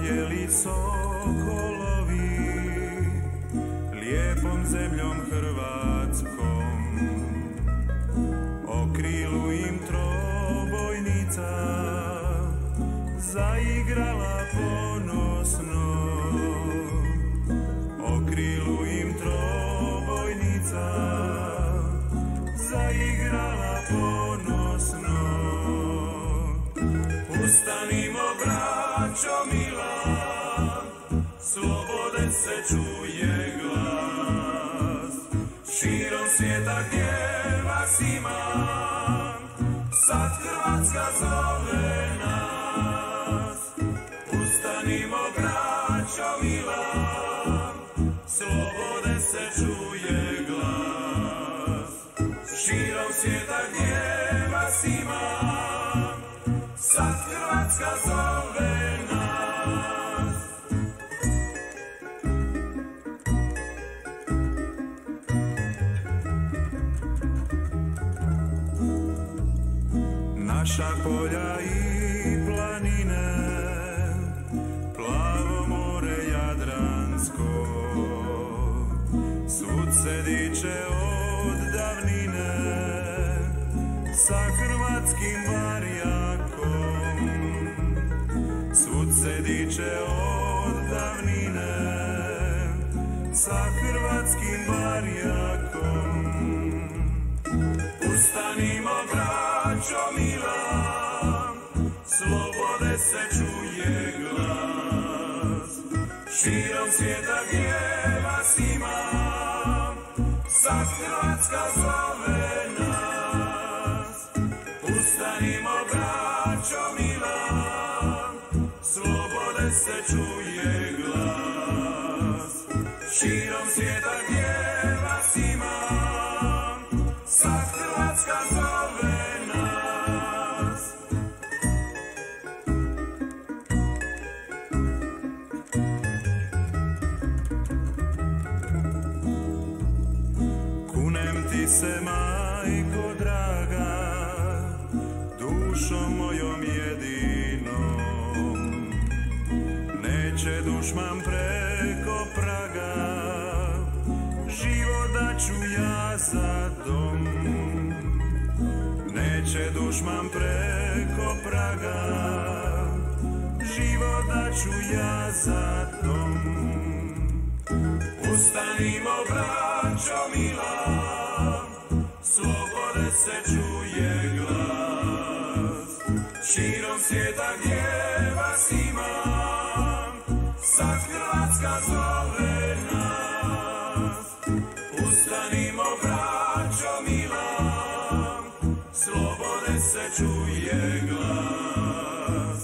letjeli sokolovi lijepom zemljom Hrvatskom, o krilu im trobojnica zaigrala ponosno, o krilu im trobojnica zaigrala ponosno. Ustanimo, braćo mila, slobode se čuje glas, širom svijeta gdje vas ima, sad Hrvatska zove nas. Ustanimo, braćo mila, slobode se čuje glas, širom svijeta gdje vas ima, sad Hrvatska zove nas. Naša polja i planine, plavo more Jadransko, svud se diče od davnine sa hrvatskim barjakom, svud se diče od davnine sa hrvatskim barjakom. Ustanimo, braćo mila, slobode se čuje glas, širom svijeta gdje vas ima, sad Hrvatska zove nas. Ustanimo, braćo mila, slobode se čuje glas, širom svijeta gdje vas ima, sad Hrvatska zove nas. Kunem ti se, majko draga, dušom mojom jedinom, neće dušman preko praga, život daću ja za dom. Neće dušman preko praga, život daću ja za dom. Ustanimo, braćo mila, slobode se čuje glas, širom svijeta gdje vas ima, sad Hrvatska zove nas. Ustanimo, braćo mila, slobode se čuje glas,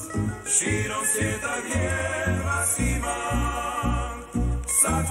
širom svijeta gdje vas ima, sad